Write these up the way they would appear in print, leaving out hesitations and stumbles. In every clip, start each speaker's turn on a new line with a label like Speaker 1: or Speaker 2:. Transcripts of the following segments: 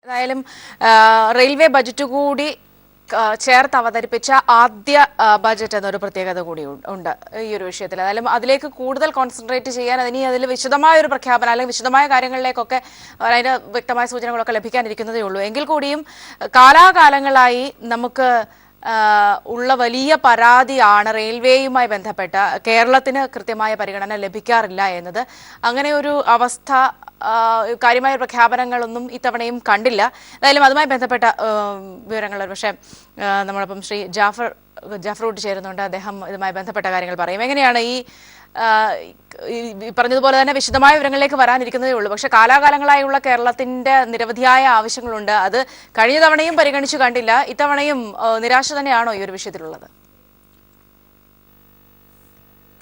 Speaker 1: ഏതായാലും railway budget കൂടി ചേർത്ത് അവതരിപ്പിച്ച ആദ്യ ബജറ്റ് എന്നൊരു പ്രത്യേകത കൂടി ഉണ്ട് ഈ ഒരു വിഷയത്തിൽ. ഏതായാലും അതിലേക്ക് കൂടുതൽ കോൺസെൻട്രേറ്റ് ചെയ്യാൻ അതിൽ വിശദമായ ഒരു പ്രഖ്യാപനം അല്ലെങ്കിൽ വിശദമായ കാര്യങ്ങളിലേക്കൊക്കെ അതിന്റെ വ്യക്തമായ സൂചനകളൊക്കെ ലഭിക്കാനിരിക്കുന്നതേ ഉള്ളൂ. എങ്കിൽ കൂടിയും കാലാകാലങ്ങളായി നമുക്ക് ഉള്ള വലിയ പരാതിയാണ് റെയിൽവേയുമായി ബന്ധപ്പെട്ട കേരളത്തിന് കൃത്യമായ പരിഗണന ലഭിക്കാറില്ല എന്നത്. അങ്ങനെ ഒരു അവസ്ഥ കാര്യമായ പ്രഖ്യാപനങ്ങളൊന്നും ഇത്തവണയും കണ്ടില്ല. എന്തായാലും അതുമായി ബന്ധപ്പെട്ട വിവരങ്ങൾ പക്ഷേ നമ്മളൊപ്പം ശ്രീ ജാഫറൂട്ട് ചേരുന്നുണ്ട്. അദ്ദേഹം ഇതുമായി ബന്ധപ്പെട്ട കാര്യങ്ങൾ പറയും. എങ്ങനെയാണ് ഈ പറഞ്ഞതുപോലെ തന്നെ വിശദമായ വിവരങ്ങളിലേക്ക് വരാനിരിക്കുന്നതേ ഉള്ളൂ. പക്ഷെ കാലാകാലങ്ങളായുള്ള കേരളത്തിന്റെ നിരവധിയായ ആവശ്യങ്ങളുണ്ട്. അത് കഴിഞ്ഞ തവണയും പരിഗണിച്ചു കണ്ടില്ല. ഇത്തവണയും നിരാശ തന്നെയാണോ ഈ ഒരു വിഷയത്തിലുള്ളത്?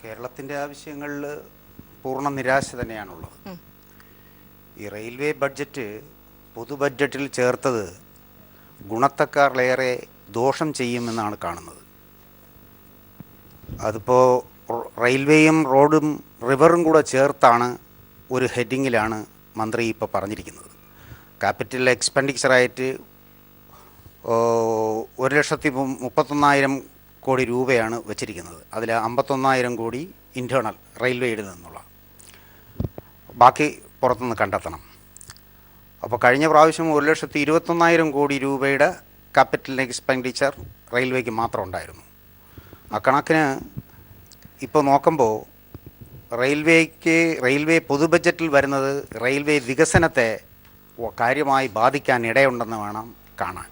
Speaker 2: കേരളത്തിന്റെ ആവശ്യങ്ങളിൽ പൂർണ്ണ നിരാശ തന്നെയാണുള്ളത്. ഈ റെയിൽവേ ബഡ്ജറ്റ് പൊതു ബഡ്ജറ്റിൽ ചേർത്തത് ഗുണത്തക്കാരിലേറെ ദോഷം ചെയ്യുമെന്നാണ് കാണുന്നത്. അതിപ്പോൾ റെയിൽവേയും റോഡും റിവറും കൂടെ ചേർത്താണ് ഒരു ഹെഡിങ്ങിലാണ് മന്ത്രി ഇപ്പോൾ പറഞ്ഞിരിക്കുന്നത്. ക്യാപിറ്റൽ എക്സ്പെൻഡിച്ചറായിട്ട് 1,31,000 കോടി രൂപയാണ് വച്ചിരിക്കുന്നത്. അതിൽ 51,000 കോടി ഇൻറ്റേർണൽ റെയിൽവേയുടെ നിന്നുള്ള, ബാക്കി പുറത്തുനിന്ന് കണ്ടെത്തണം. അപ്പോൾ കഴിഞ്ഞ പ്രാവശ്യം 1,21,000 കോടി രൂപയുടെ ക്യാപിറ്റൽ എക്സ്പെൻഡിച്ചർ റെയിൽവേക്ക് മാത്രം ഉണ്ടായിരുന്നു. ആ കണക്കിന് ഇപ്പോൾ നോക്കുമ്പോൾ റെയിൽവേ പൊതു ബഡ്ജറ്റിൽ വരുന്നത് റെയിൽവേ വികസനത്തെ കാര്യമായി ബാധിക്കാൻ ഇടയുണ്ടെന്ന് വേണം കാണാൻ.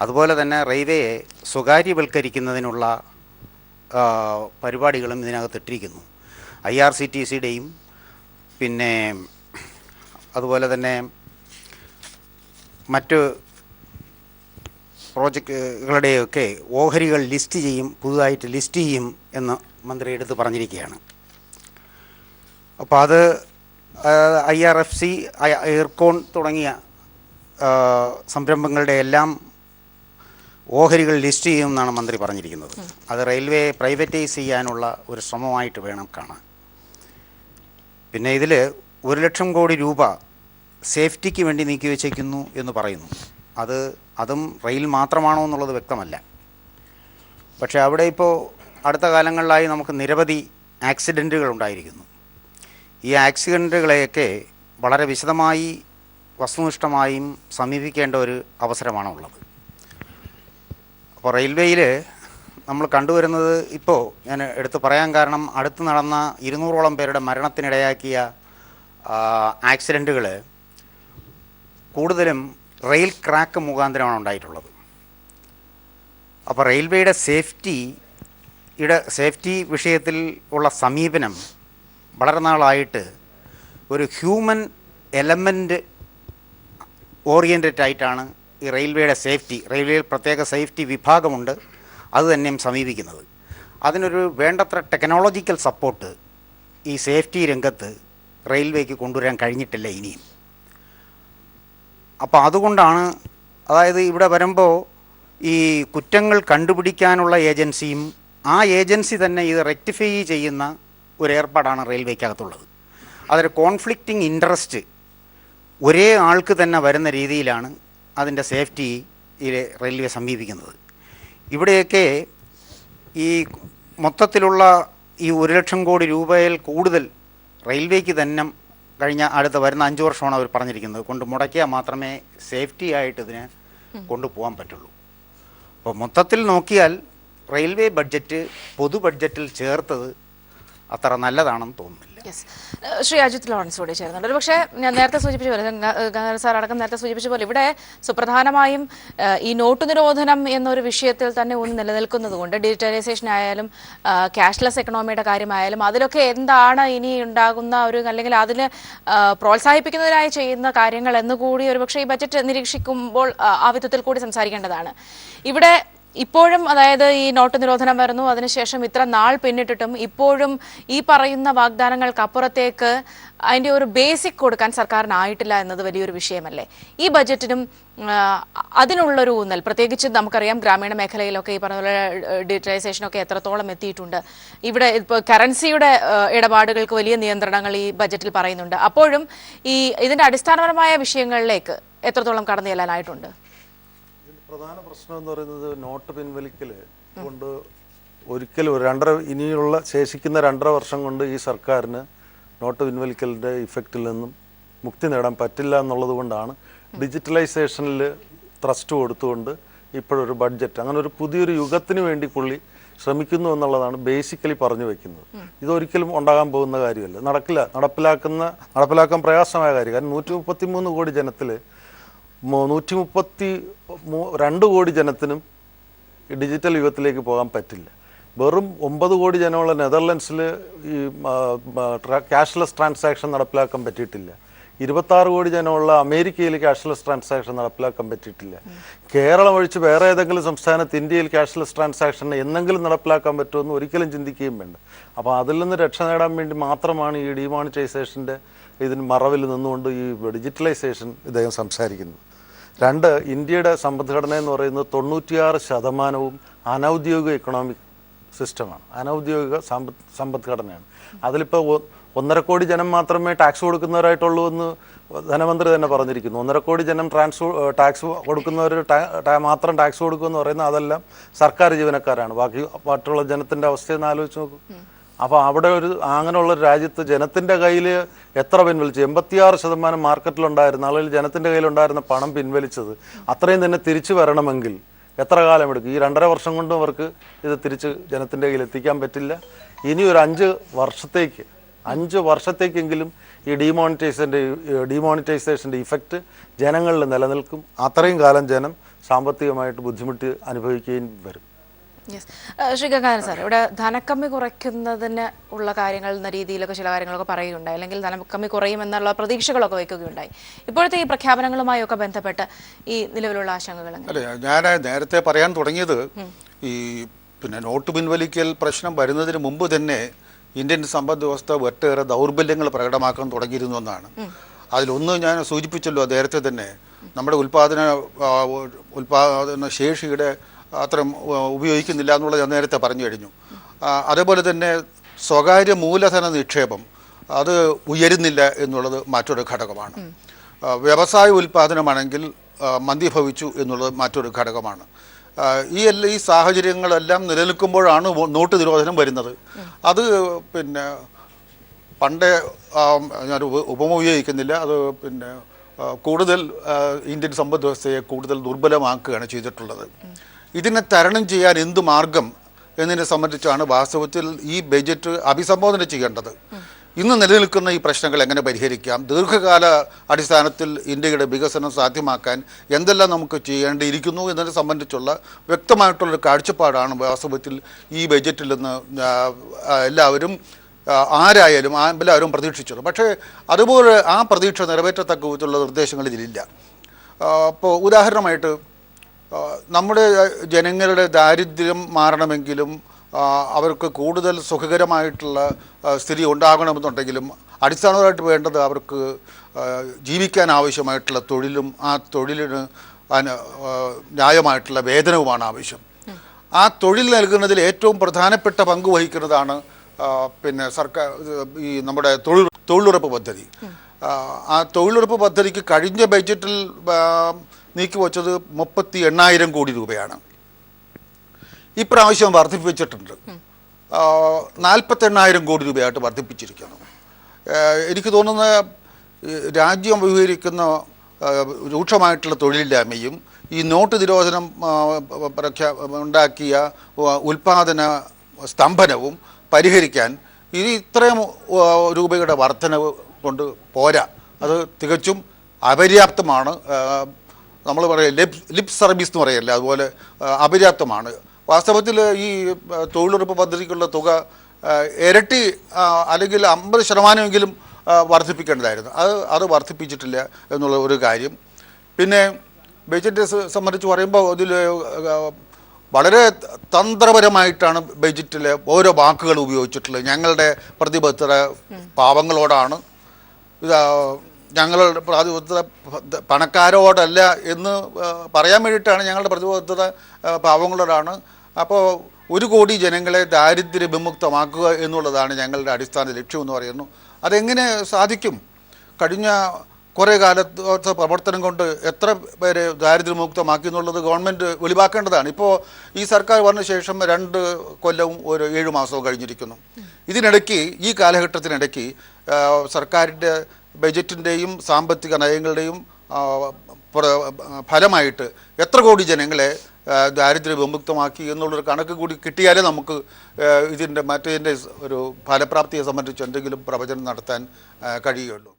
Speaker 2: അതുപോലെ തന്നെ റെയിൽവേയെ സ്വകാര്യവൽക്കരിക്കുന്നതിനുള്ള പരിപാടികളും ഇതിനകത്ത് ഇട്ടിരിക്കുന്നു. IRCTCയുടെയും പിന്നെ അതുപോലെ തന്നെ മറ്റ് പ്രോജക്റ്റുകളുടെയൊക്കെ ഓഹരികൾ പുതുതായിട്ട് ലിസ്റ്റ് ചെയ്യും എന്ന് മന്ത്രി എടുത്ത് പറഞ്ഞിരിക്കുകയാണ്. അപ്പോൾ അത് IRFC, ഇർക്കോൺ തുടങ്ങിയ സംരംഭങ്ങളുടെ എല്ലാം ഓഹരികൾ ലിസ്റ്റ് ചെയ്യുമെന്നാണ് മന്ത്രി പറഞ്ഞിരിക്കുന്നത്. അത് റെയിൽവേ പ്രൈവറ്റൈസ് ചെയ്യാനുള്ള ഒരു ശ്രമമായിട്ട് വേണം കാണാൻ. പിന്നെ ഇതിൽ 1,00,000 കോടി രൂപ സേഫ്റ്റിക്ക് വേണ്ടി നീക്കി വെച്ചേക്കുന്നു എന്ന് പറയുന്നു. അതും റെയിൽ മാത്രമാണോ എന്നുള്ളത് വ്യക്തമല്ല. പക്ഷേ അവിടെ ഇപ്പോൾ അടുത്ത കാലങ്ങളിലായി നമുക്ക് നിരവധി ആക്സിഡൻറ്റുകൾ ഉണ്ടായിരിക്കുന്നു. ഈ ആക്സിഡൻറ്റുകളെയൊക്കെ വളരെ വിശദമായി വസ്തുനിഷ്ഠമായും സമീപിക്കേണ്ട ഒരു അവസരമാണുള്ളത്. അപ്പോൾ റെയിൽവേയിൽ നമ്മൾ കണ്ടുവരുന്നത്, ഇപ്പോൾ ഞാൻ എടുത്തു പറയാൻ കാരണം, അടുത്ത് നടന്ന 200ഓളം പേരുടെ മരണത്തിനിടയാക്കിയ ആക്സിഡൻറ്റുകൾ കൂടുതലും റെയിൽ ക്രാക്ക് മുഖാന്തരമാണ് ഉണ്ടായിട്ടുള്ളത്. അപ്പോൾ റെയിൽവേയുടെ സേഫ്റ്റി വിഷയത്തിൽ ഉള്ള സമീപനം വളരെ നാളായിട്ട് ഒരു ഹ്യൂമൻ എലമെൻ്റ് ഓറിയൻറ്റഡ് ആയിട്ടാണ് ഈ റെയിൽവേയിൽ പ്രത്യേക സേഫ്റ്റി വിഭാഗമുണ്ട്, അത് തന്നെയും സമീപിക്കുന്നത്. അതിനൊരു വേണ്ടത്ര ടെക്നോളജിക്കൽ സപ്പോർട്ട് ഈ സേഫ്റ്റി രംഗത്ത് റെയിൽവേക്ക് കൊണ്ടുവരാൻ കഴിഞ്ഞിട്ടില്ല ഇനിയും. അപ്പോൾ അതുകൊണ്ടാണ്, അതായത് ഇവിടെ വരുമ്പോൾ ഈ കുറ്റങ്ങൾ കണ്ടുപിടിക്കാനുള്ള ഏജൻസിയും ആ ഏജൻസി തന്നെ ഇത് റെക്ടിഫൈ ചെയ്യുന്ന ഒരു ഏർപ്പാടാണ് റെയിൽവേക്കകത്തുള്ളത്. അതൊരു കോൺഫ്ലിക്റ്റിംഗ് ഇൻട്രസ്റ്റ് ഒരേ ആൾക്ക് തന്നെ വരുന്ന രീതിയിലാണ് അതിൻ്റെ സേഫ്റ്റിയിൽ റെയിൽവേ സമീപിക്കുന്നത്. ഇവിടെയൊക്കെ ഈ മൊത്തത്തിലുള്ള ഈ 1,00,000 കോടി രൂപയിൽ കൂടുതൽ റെയിൽവേക്ക് തന്നെ അടുത്ത വരുന്ന 5 വർഷമാണ് അവർ പറഞ്ഞിരിക്കുന്നത് കൊണ്ട് മുടക്കിയാൽ മാത്രമേ സേഫ്റ്റി ആയിട്ട് ഇതിനെ കൊണ്ടുപോകാൻ പറ്റുള്ളൂ. അപ്പോൾ മൊത്തത്തിൽ നോക്കിയാൽ റെയിൽവേ ബഡ്ജറ്റ് പൊതു ബഡ്ജറ്റിൽ ചേർത്തത് അത്ര നല്ലതാണെന്ന് തോന്നുന്നില്ല.
Speaker 1: ശ്രീ അജിത് ലോറൻസ് കൂടി ചേർന്നുണ്ട്. പക്ഷേ ഞാൻ നേരത്തെ സൂചിപ്പിച്ച പോലെ, ഗംഗാധര സാർ അടക്കം നേരത്തെ സൂചിപ്പിച്ച പോലെ, ഇവിടെ സുപ്രധാനമായും ഈ നോട്ട് നിരോധനം എന്നൊരു വിഷയത്തിൽ തന്നെ ഒന്ന് നിലനിൽക്കുന്നത് കൊണ്ട് ഡിജിറ്റലൈസേഷൻ ആയാലും ക്യാഷ്ലെസ് എക്കണോമിയുടെ കാര്യമായാലും അതിലൊക്കെ എന്താണ് ഇനി ഉണ്ടാകുന്ന അല്ലെങ്കിൽ അതിന് പ്രോത്സാഹിപ്പിക്കുന്നതിനായി ചെയ്യുന്ന കാര്യങ്ങൾ എന്നുകൂടി ഒരുപക്ഷെ ഈ ബജറ്റ് നിരീക്ഷിക്കുമ്പോൾ ആ വിധത്തിൽ കൂടി സംസാരിക്കേണ്ടതാണ്. ഇവിടെ ഇപ്പോഴും അതായത് ഈ നോട്ട് നിരോധനം വരുന്നു, അതിനുശേഷം ഇത്ര നാൾ പിന്നിട്ടിട്ടും ഇപ്പോഴും ഈ പറയുന്ന വാഗ്ദാനങ്ങൾക്ക് അപ്പുറത്തേക്ക് അതിൻ്റെ ഒരു ബേസിക് കൊടുക്കാൻ സർക്കാരിനായിട്ടില്ല എന്നത് വലിയൊരു വിഷയമല്ലേ? ഈ ബജറ്റിനും അതിനുള്ളൊരു ഊന്നൽ, പ്രത്യേകിച്ച് നമുക്കറിയാം ഗ്രാമീണ മേഖലയിലൊക്കെ ഈ പറഞ്ഞ പോലെ ഡിജിറ്റലൈസേഷനൊക്കെ എത്രത്തോളം എത്തിയിട്ടുണ്ട്. ഇവിടെ ഇപ്പോൾ കറൻസിയുടെ ഇടപാടുകൾക്ക് വലിയ നിയന്ത്രണങ്ങൾ ഈ ബജറ്റിൽ പറയുന്നുണ്ട്. അപ്പോഴും ഇതിൻ്റെ അടിസ്ഥാനപരമായ വിഷയങ്ങളിലേക്ക് എത്രത്തോളം കടന്നു ചെല്ലാനായിട്ടുണ്ട്?
Speaker 3: പ്രധാന പ്രശ്നം എന്ന് പറയുന്നത് നോട്ട് പിൻവലിക്കൽ കൊണ്ട് ഒരിക്കലും ഇനിയുള്ള ശേഷിക്കുന്ന 2.5 വർഷം കൊണ്ട് ഈ സർക്കാരിന് നോട്ട് പിൻവലിക്കലിൻ്റെ ഇഫക്റ്റിൽ നിന്നും മുക്തി നേടാൻ പറ്റില്ല എന്നുള്ളത് കൊണ്ടാണ് ഡിജിറ്റലൈസേഷനിൽ ത്രസ്റ്റ് കൊടുത്തുകൊണ്ട് ഇപ്പോഴൊരു ബഡ്ജറ്റ്, അങ്ങനെ ഒരു പുതിയൊരു യുഗത്തിന് വേണ്ടി പുള്ളി ശ്രമിക്കുന്നു എന്നുള്ളതാണ് ബേസിക്കലി പറഞ്ഞു വെക്കുന്നത്. ഇതൊരിക്കലും ഉണ്ടാകാൻ പോകുന്ന കാര്യമല്ല, നടപ്പിലാക്കാൻ പ്രയാസമായ കാര്യം. കാരണം 133 കോടി ജനത്തിൽ 132 കോടി ജനത്തിനും ഡിജിറ്റൽ യുഗത്തിലേക്ക് പോകാൻ പറ്റില്ല. വെറും 9 കോടി ജനമുള്ള നെതർലൻഡ്സിൽ ഈ ക്യാഷ്ലെസ് ട്രാൻസാക്ഷൻ നടപ്പിലാക്കാൻ പറ്റിയിട്ടില്ല. 26 കോടി ജനമുള്ള അമേരിക്കയിൽ ക്യാഷ്ലെസ് ട്രാൻസാക്ഷൻ നടപ്പിലാക്കാൻ പറ്റിയിട്ടില്ല. കേരളം ഒഴിച്ച് വേറെ ഏതെങ്കിലും സംസ്ഥാനത്ത് ഇന്ത്യയിൽ ക്യാഷ്ലെസ് ട്രാൻസാക്ഷൻ എന്നെങ്കിലും നടപ്പിലാക്കാൻ പറ്റുമെന്ന് ഒരിക്കലും ചിന്തിക്കുകയും വേണ്ട. അപ്പോൾ അതിൽ നിന്ന് രക്ഷ നേടാൻ വേണ്ടി മാത്രമാണ് ഈ ഡിമോണിറ്റൈസേഷൻ്റെ ഇതിന് മറവിൽ നിന്നുകൊണ്ട് ഈ ഡിജിറ്റലൈസേഷൻ ഇദ്ദേഹം സംസാരിക്കുന്നത്. 2, ഇന്ത്യയുടെ സമ്പദ്ഘടന എന്ന് പറയുന്നത് 96% അനൗദ്യോഗിക എക്കണോമിക് സിസ്റ്റമാണ്, അനൗദ്യോഗിക സമ്പദ്ഘടനയാണ്. അതിലിപ്പോൾ 1.5 കോടി ജനം മാത്രമേ ടാക്സ് കൊടുക്കുന്നവരായിട്ടുള്ളൂ എന്ന് ധനമന്ത്രി തന്നെ പറഞ്ഞിരിക്കുന്നു. 1.5 കോടി ജനം ടാക്സ് കൊടുക്കുന്നവർ മാത്രം ടാക്സ് കൊടുക്കുമെന്ന് പറയുന്നത് അതെല്ലാം സർക്കാർ ജീവനക്കാരാണ്. മറ്റുള്ള ജനത്തിൻ്റെ അവസ്ഥയെന്ന് ആലോചിച്ച് നോക്കും. അപ്പോൾ അവിടെ അങ്ങനെയുള്ള ഒരു രാജ്യത്ത് ജനത്തിൻ്റെ കയ്യിൽ എത്ര പിൻവലിച്ചു? 86% മാർക്കറ്റിലുണ്ടായിരുന്ന അല്ലെങ്കിൽ ജനത്തിൻ്റെ കയ്യിലുണ്ടായിരുന്ന പണം പിൻവലിച്ചത് അത്രയും തന്നെ തിരിച്ചു വരണമെങ്കിൽ എത്ര കാലമെടുക്കും? ഈ 2.5 വർഷം കൊണ്ടും അവർക്ക് ഇത് തിരിച്ച് ജനത്തിൻ്റെ കയ്യിൽ എത്തിക്കാൻ പറ്റില്ല. ഇനി ഒരു 5 വർഷത്തേക്കെങ്കിലും ഈ ഡിമോണിറ്റൈസേഷൻ്റെ ഇഫക്റ്റ് ജനങ്ങളിൽ നിലനിൽക്കും. അത്രയും കാലം ജനം സാമ്പത്തികമായിട്ട് ബുദ്ധിമുട്ട് അനുഭവിക്കുകയും വരും.
Speaker 1: ശ്രീ ഗംഗാധരൻ സാർ, ഇവിടെ ധനക്കമ്മി കുറയ്ക്കുന്നതിന് ഉള്ള കാര്യങ്ങൾ എന്ന രീതിയിലൊക്കെ ചില കാര്യങ്ങളൊക്കെ പറയുകയുണ്ടായി, അല്ലെങ്കിൽ ധനക്കമ്മി കുറയുമെന്നുള്ള പ്രതീക്ഷകളൊക്കെ വയ്ക്കുകയുണ്ടായി. ഇപ്പോഴത്തെ ഈ പ്രഖ്യാപനങ്ങളുമായൊക്കെ ബന്ധപ്പെട്ട് ഈ നിലവിലുള്ള ആശങ്കകൾ?
Speaker 4: അല്ലേ, ഞാൻ നേരത്തെ പറയാൻ തുടങ്ങിയത് ഈ നോട്ട് പിൻവലിക്കൽ പ്രശ്നം വരുന്നതിന് മുമ്പ് തന്നെ ഇന്ത്യൻ സമ്പദ് വ്യവസ്ഥ ഒട്ടേറെ ദൗർബല്യങ്ങൾ പ്രകടമാക്കാൻ തുടങ്ങിയിരുന്നു എന്നാണ്. അതിലൊന്ന് ഞാൻ സൂചിപ്പിച്ചല്ലോ നേരത്തെ തന്നെ, നമ്മുടെ ഉൽപാദന ശേഷിയുടെ അത്രയും ഉപയോഗിക്കുന്നില്ല എന്നുള്ളത് ഞാൻ നേരത്തെ പറഞ്ഞു കഴിഞ്ഞു. അതേപോലെ തന്നെ സ്വകാര്യ മൂലധന നിക്ഷേപം അത് ഉയരുന്നില്ല എന്നുള്ളത് മറ്റൊരു ഘടകമാണ്. വ്യവസായ ഉൽപാദനമാണെങ്കിൽ മന്ദീഭവിച്ചു എന്നുള്ളത് മറ്റൊരു ഘടകമാണ്. ഈ സാഹചര്യങ്ങളെല്ലാം നിലനിൽക്കുമ്പോഴാണ് നോട്ട് നിരോധനം വരുന്നത്. അത് പണ്ടേ ഞാൻ ഉപമ ഉപയോഗിക്കുന്നില്ല, അത് കൂടുതൽ ഇന്ത്യൻ സമ്പദ് വ്യവസ്ഥയെ കൂടുതൽ ദുർബലമാക്കുകയാണ് ചെയ്തിട്ടുള്ളത്. ഇതിനെ തരണം ചെയ്യാൻ എന്ത് മാർഗം എന്നതിനെ സംബന്ധിച്ചാണ് വാസ്തവത്തിൽ ഈ ബജറ്റ് അഭിസംബോധന ചെയ്യേണ്ടത്. ഇന്ന് നിലനിൽക്കുന്ന ഈ പ്രശ്നങ്ങൾ എങ്ങനെ പരിഹരിക്കാം, ദീർഘകാല അടിസ്ഥാനത്തിൽ ഇന്ത്യയുടെ വികസനം സാധ്യമാക്കാൻ എന്തെല്ലാം നമുക്ക് ചെയ്യേണ്ടിയിരിക്കുന്നു എന്നതിനെ സംബന്ധിച്ചുള്ള വ്യക്തമായിട്ടുള്ളൊരു കാഴ്ചപ്പാടാണ് വാസ്തവത്തിൽ ഈ ബജറ്റിൽ നിന്ന് എല്ലാവരും പ്രതീക്ഷിച്ചത്. പക്ഷേ അതുപോലെ ആ പ്രതീക്ഷ നിറവേറ്റത്തക്ക വിധത്തിലുള്ള നിർദ്ദേശങ്ങൾ ഇതിലില്ല. അപ്പോൾ ഉദാഹരണമായിട്ട് നമ്മുടെ ജനങ്ങളുടെ ദാരിദ്ര്യം മാറണമെങ്കിലും അവർക്ക് കൂടുതൽ സുഖകരമായിട്ടുള്ള സ്ഥിതി ഉണ്ടാകണമെന്നുണ്ടെങ്കിലും അടിസ്ഥാനപരമായിട്ട് വേണ്ടത് അവർക്ക് ജീവിക്കാൻ ആവശ്യമായിട്ടുള്ള തൊഴിലും ആ തൊഴിലിന് ന്യായമായിട്ടുള്ള വേതനവുമാണ് ആവശ്യം. ആ തൊഴിൽ നൽകുന്നതിൽ ഏറ്റവും പ്രധാനപ്പെട്ട പങ്ക് വഹിക്കുന്നതാണ് സർക്കാർ ഈ നമ്മുടെ തൊഴിലുറപ്പ് പദ്ധതി. ആ തൊഴിലുറപ്പ് പദ്ധതിക്ക് കഴിഞ്ഞ ബഡ്ജറ്റിൽ നീക്കിവച്ചത് 38,000 കോടി രൂപയാണ്. ഇപ്രാവശ്യം വർദ്ധിപ്പിച്ചിട്ടുണ്ട്, 48,000 കോടി രൂപയായിട്ട് വർദ്ധിപ്പിച്ചിരിക്കുന്നു. എനിക്ക് തോന്നുന്ന രാജ്യം അഭിമുഖീകരിക്കുന്ന രൂക്ഷമായിട്ടുള്ള തൊഴിലില്ലായ്മയും ഈ നോട്ട് നിരോധനം ഉണ്ടാക്കിയ ഉൽപാദന സ്തംഭനവും പരിഹരിക്കാൻ ഇത്രയും രൂപയുടെ വർധനവ് കൊണ്ട് പോരാ, അത് തികച്ചും അപര്യാപ്തമാണ്. നമ്മൾ പറയുക ലിപ് സർവീസ് എന്ന് പറയല്ലേ, അതുപോലെ അപര്യാപ്തമാണ്. വാസ്തവത്തിൽ ഈ തൊഴിലുറപ്പ് പദ്ധതിക്കുള്ള തുക ഇരട്ടി അല്ലെങ്കിൽ 50% വർദ്ധിപ്പിക്കേണ്ടതായിരുന്നു. അത് വർദ്ധിപ്പിച്ചിട്ടില്ല എന്നുള്ള ഒരു കാര്യം. പിന്നെ ബജറ്റ് സംബന്ധിച്ച് പറയുമ്പോൾ അതിൽ വളരെ തന്ത്രപരമായിട്ടാണ് ബജറ്റിലെ ഓരോ വാക്കുകൾ ഉപയോഗിച്ചിട്ടുള്ളത്. ഞങ്ങളുടെ പ്രതിബദ്ധത പാവങ്ങളോടാണ്, ഞങ്ങളുടെ പ്രതിബദ്ധത പണക്കാരോടല്ല എന്ന് പറയാൻ വേണ്ടിയിട്ടാണ് ഞങ്ങളുടെ പ്രതിബദ്ധത പാവങ്ങളോടാണ്. അപ്പോൾ 1 കോടി ജനങ്ങളെ ദാരിദ്ര്യ വിമുക്തമാക്കുക എന്നുള്ളതാണ് ഞങ്ങളുടെ അടിസ്ഥാന ലക്ഷ്യമെന്ന് പറയുന്നു. അതെങ്ങനെ സാധിക്കും? കഴിഞ്ഞ കുറേ കാലത്തെ പ്രവർത്തനം കൊണ്ട് എത്ര പേരെ ദാരിദ്ര്യമുക്തമാക്കി എന്നുള്ളത് ഗവൺമെൻറ് വെളിവാക്കേണ്ടതാണ്. ഇപ്പോൾ ഈ സർക്കാർ വന്ന ശേഷം 2 കൊല്ലവും 7 മാസവും കഴിഞ്ഞിരിക്കുന്നു. ഇതിനിടയ്ക്ക്, ഈ കാലഘട്ടത്തിനിടയ്ക്ക് സർക്കാരിൻ്റെ ബജറ്റിൻ്റെയും സാമ്പത്തിക നയങ്ങളുടെയും ഫലമായിട്ട് എത്ര കോടി ജനങ്ങളെ ദാരിദ്ര്യ വിമുക്തമാക്കി എന്നുള്ളൊരു കണക്ക് കൂടി കിട്ടിയാലേ നമുക്ക് ഇതിൻ്റെ ഒരു ഫലപ്രാപ്തിയെ സംബന്ധിച്ച് എന്തെങ്കിലും പ്രവചനം നടത്താൻ കഴിയുള്ളൂ.